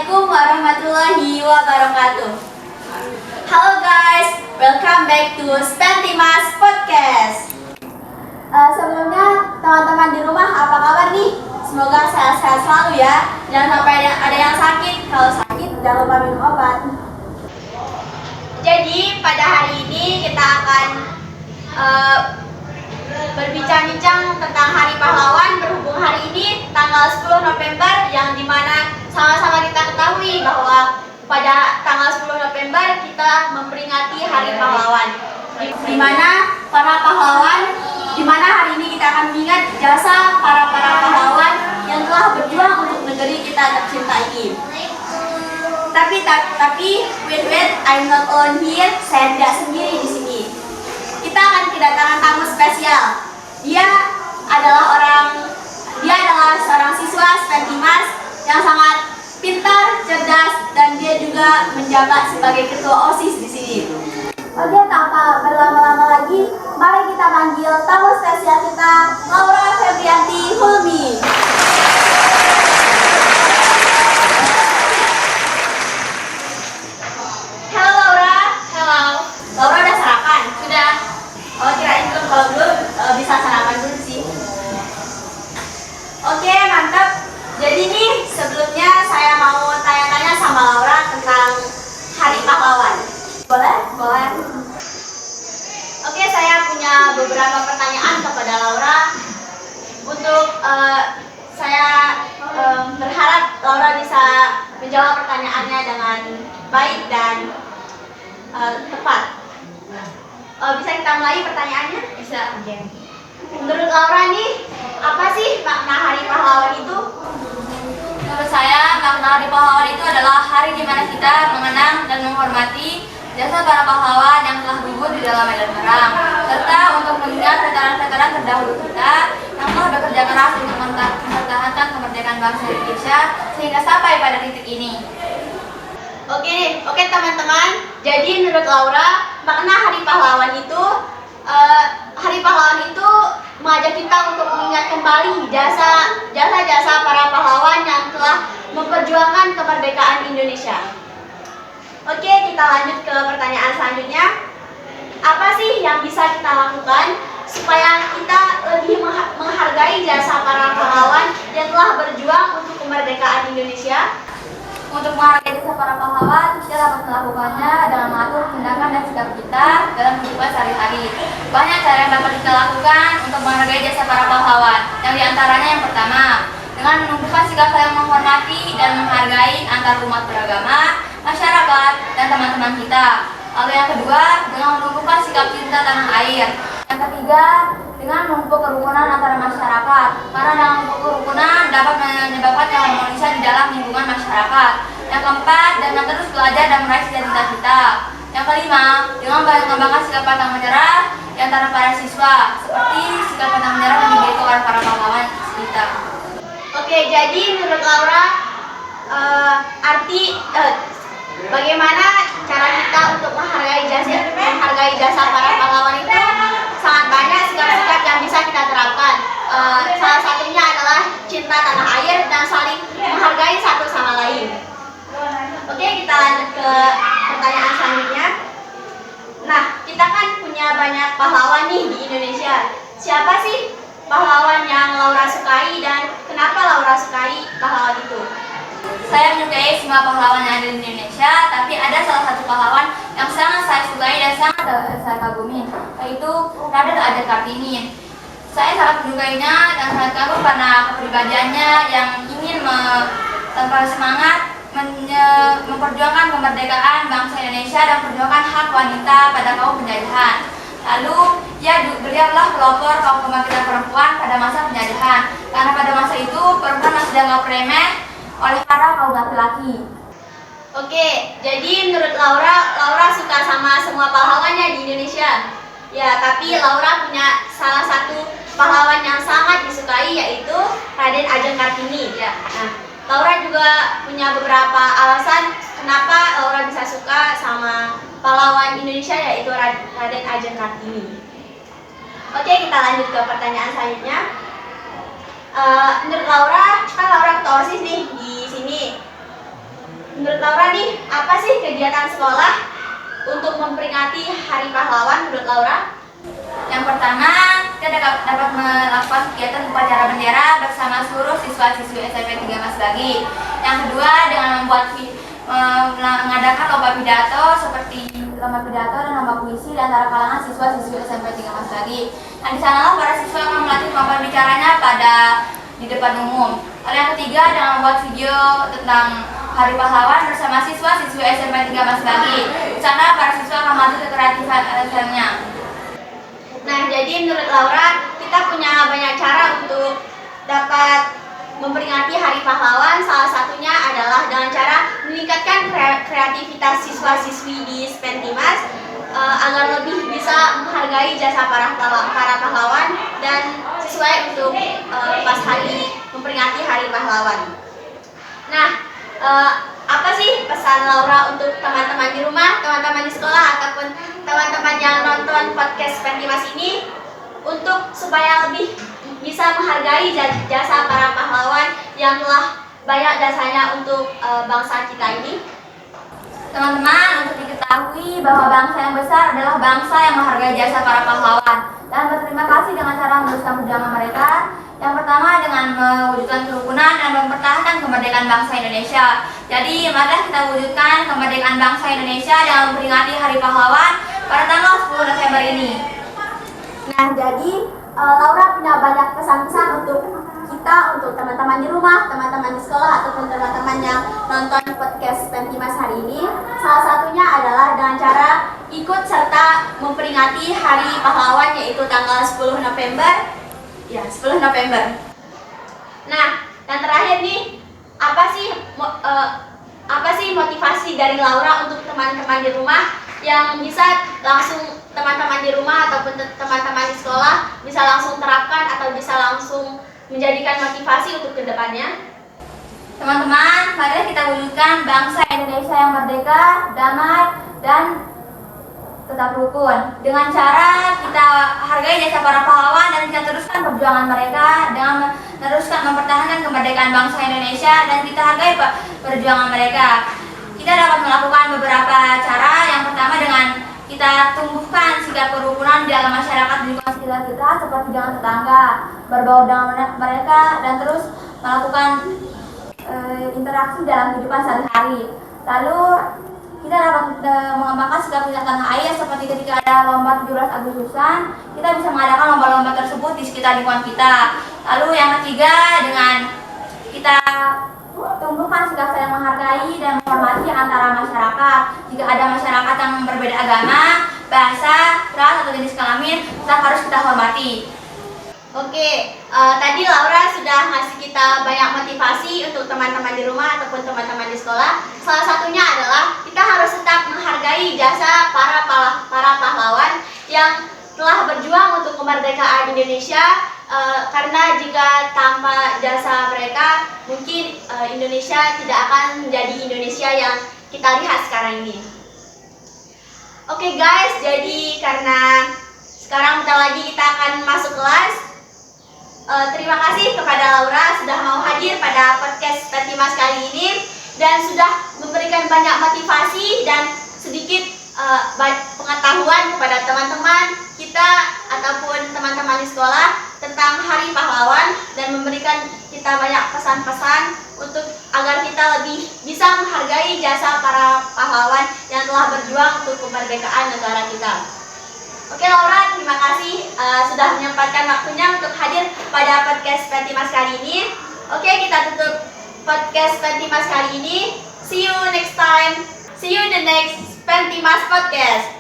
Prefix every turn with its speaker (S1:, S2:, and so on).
S1: Assalamualaikum warahmatullahi wabarakatuh. Halo guys, welcome back to Spentimas Podcast. Sebelumnya teman-teman di rumah apa kabar nih? Semoga sehat-sehat selalu ya. Jangan sampai ada yang sakit. Kalau sakit jangan lupa minum obat. Jadi pada hari ini kita akan berbincang-bincang tentang Hari Pahlawan berhubung hari ini tanggal 10 November yang dimana sama-sama kita ketahui bahwa pada tanggal 10 November kita memperingati Hari Pahlawan di mana para pahlawan, di mana hari ini kita akan mengingat jasa para pahlawan yang telah berjuang untuk negeri kita tercinta ini. Tapi wait, I'm not alone here. Saya tidak sendiri di sini. Kita akan kedatangan tamu spesial. Dia adalah seorang siswa Spentimas yang sangat pintar, cerdas, dan dia juga menjabat sebagai ketua OSIS di sini. Oke, tanpa berlama-lama lagi, mari kita panggil tamu spesial kita, Laura Febrianti Hulmi. Halo Laura.
S2: Halo.
S1: Laura udah sarapan?
S2: Sudah.
S1: Oh, kirain belum. Kalau belum bisa sarapan dulu sih. Oke, mantap. Jadi nih sebelumnya saya mau tanya-tanya sama Laura tentang Hari Pahlawan. Boleh? Boleh. Oke, saya punya beberapa pertanyaan kepada Laura. Untuk saya berharap Laura bisa menjawab pertanyaannya dengan baik dan tepat. Bisa kita mulai pertanyaannya?
S2: Bisa.
S1: Menurut Laura nih, apa sih makna Hari Pahlawan itu?
S2: Menurut saya, makna Hari Pahlawan itu adalah hari di mana kita mengenang dan menghormati jasa para pahlawan yang telah gugur di dalam medan perang, serta untuk mengingat veteran-veteran terdahulu kita yang telah bekerja keras untuk mempertahankan kemerdekaan bangsa Indonesia sehingga sampai pada titik ini.
S1: Oke teman-teman. Jadi menurut Laura, makna Hari Pahlawan itu mengajak kita untuk mengingat kembali jasa para pahlawan yang telah memperjuangkan kemerdekaan Indonesia. Oke, kita lanjut ke pertanyaan selanjutnya. Apa sih yang bisa kita lakukan supaya kita lebih menghargai jasa para pahlawan yang telah berjuang untuk kemerdekaan Indonesia?
S2: Untuk menghargai jasa para pahlawan, kita dapat melakukannya dengan mengatur tindakan dan sikap kita dalam kehidupan sehari-hari. Banyak cara yang dapat kita lakukan untuk menghargai jasa para pahlawan. Yang diantaranya yang pertama, dengan menunjukkan sikap saling menghormati dan menghargai antar umat beragama, masyarakat, dan teman-teman kita. Lalu yang kedua, dengan menunjukkan sikap cinta tanah air. Yang ketiga, dengan memupuk kerukunan antara masyarakat, karena dengan memupuk kerukunan dapat menyebabkan keharmonisan di dalam lingkungan masyarakat. Yang keempat, dengan terus belajar dan meraih cita-cita kita. Yang kelima, dengan mengembangkan sikap pantang menyerah di antara para siswa, seperti sikap pantang menyerah yang dimiliki oleh para pahlawan kita.
S1: Oke, jadi menurut Laura, bagaimana cara kita untuk menghargai jasa para pahlawan itu sangat banyak sikap-sikap yang bisa kita terapkan. Salah satunya adalah cinta tanah air dan saling menghargai satu sama lain. Oke, kita lanjut ke pertanyaan selanjutnya. Nah, kita kan punya banyak pahlawan nih di Indonesia. Siapa sih pahlawan yang Laura sukai dan kenapa Laura sukai pahlawan itu?
S2: Saya menyukai semua pahlawan yang ada di Indonesia, tapi ada salah satu pahlawan yang sangat saya sukai dan sangat saya kagumi, yaitu Raden Ajeng Kartini. Saya sangat menyukainya dan sangat kagum karena kepribadiannya yang ingin tanpa semangat memperjuangkan kemerdekaan bangsa Indonesia dan memperjuangkan hak wanita pada kaum penjajahan. Lalu, beliau adalah pelopor kaum kebangkitan perempuan pada masa penjajahan, karena pada masa itu perempuan masih dianggap remeh oleh para kaum laki-laki.
S1: Oke, jadi menurut Laura suka sama semua pahlawannya di Indonesia. Ya, tapi Laura punya salah satu pahlawan yang sangat disukai, yaitu Raden Ajeng Kartini. Ya. Nah, Laura juga punya beberapa alasan kenapa Laura bisa suka sama pahlawan Indonesia, yaitu Raden Ajeng Kartini. Oke, kita lanjut ke pertanyaan selanjutnya. Menurut Laura, kan Laura ketua OSIS nih di sini. menurut Laura nih, apa sih kegiatan sekolah untuk memperingati Hari Pahlawan menurut Laura?
S2: Yang pertama, kita dapat melakukan kegiatan upacara bendera bersama seluruh siswa-siswi SMP 3 Mas Bagi. Yang kedua, dengan mengadakan lomba pidato seperti lomba pidato dan lomba puisi di antara kalangan siswa-siswi SMP 3 Mas Bagi. Dan di sanalah para siswa akan melatih kemampuan bicaranya di depan umum. Lalu yang ketiga, dengan membuat video tentang Hari Pahlawan bersama siswa-siswi SMP 3 Mas Bagi. Di sana para siswa akan melatih kekreatifannya.
S1: Nah, jadi menurut Laura, kita punya banyak cara untuk dapat memperingati Hari Pahlawan. Salah satunya adalah dengan cara meningkatkan kreativitas siswa-siswi di Spentimas agar lebih bisa menghargai jasa para pahlawan dan sesuai untuk pas hari memperingati Hari Pahlawan. Nah, apa sih pesan Laura untuk teman-teman di rumah, teman-teman di sekolah, ataupun teman-teman yang nonton podcast Spentimas ini untuk supaya lebih bisa menghargai jasa para pahlawan yang telah banyak jasanya untuk bangsa kita ini?
S2: Teman-teman, untuk diketahui bahwa bangsa yang besar adalah bangsa yang menghargai jasa para pahlawan dan berterima kasih dengan cara meneruskan perjuangan mereka. Yang pertama, dengan mewujudkan kerukunan dan mempertahankan kemerdekaan bangsa Indonesia. Jadi, marilah kita wujudkan kemerdekaan bangsa Indonesia dengan memperingati Hari Pahlawan pada tanggal 10 November ini.
S1: Nah, jadi Laura punya banyak pesan-pesan untuk kita, untuk teman-teman di rumah, teman-teman di sekolah, ataupun teman-teman yang nonton podcast Spentimas hari ini. Salah satunya adalah dengan cara ikut serta memperingati Hari Pahlawan, yaitu tanggal 10 November. Ya, 10 November. Nah, dan terakhir nih, apa sih motivasi dari Laura untuk teman-teman di rumah yang bisa langsung teman-teman di rumah ataupun teman-teman di sekolah bisa langsung terapkan atau bisa langsung menjadikan motivasi untuk kedepannya?
S2: Teman-teman, marilah kita wujudkan bangsa Indonesia yang merdeka, damai, dan tetap rukun. Dengan cara kita hargai jasa para pahlawan dan kita teruskan perjuangan mereka dengan meneruskan mempertahankan kemerdekaan bangsa Indonesia dan kita hargai perjuangan mereka. Kita dapat melakukan beberapa cara. Yang pertama, dengan kita tumbuhkan sikap kerukunan di dalam masyarakat di lingkungan sekitar kita, seperti dengan tetangga, berbaur dengan mereka, dan terus melakukan interaksi dalam kehidupan sehari-hari. Lalu kita dapat mengembangkan sikap kita tanah air, seperti ketika ada lomba 17 Agustusan, kita bisa mengadakan lomba-lomba tersebut di sekitar lingkungan kita. Lalu yang ketiga, dengan kita tumbuhkan sikap saling menghargai dan menghormati antara masyarakat. Jika ada masyarakat yang berbeda agama, bahasa, ras, atau jenis kelamin, tetap harus kita hormati.
S1: Oke, tadi Laura sudah ngasih kita banyak motivasi untuk teman-teman di rumah ataupun teman-teman di sekolah. Salah satunya adalah kita harus tetap menghargai jasa para pahlawan yang telah berjuang untuk kemerdekaan Indonesia. Karena jika tanpa jasa mereka, mungkin Indonesia tidak akan menjadi Indonesia yang kita lihat sekarang ini. Oke guys, jadi karena sekarang bentar lagi kita akan masuk kelas. Terima kasih kepada Laura sudah mau hadir pada podcast Spentimas kali ini dan sudah memberikan banyak motivasi dan sedikit pengetahuan kepada teman-teman kita ataupun teman-teman di sekolah tentang Hari Pahlawan dan memberikan kita banyak pesan-pesan untuk agar kita lebih bisa menghargai jasa para pahlawan yang telah berjuang untuk kemerdekaan negara kita. Oke Laura, terima kasih sudah menyempatkan waktunya untuk hadir pada podcast Spentimas kali ini. Oke, kita tutup podcast Spentimas kali ini. See you next time. See you in the next Spentimas podcast.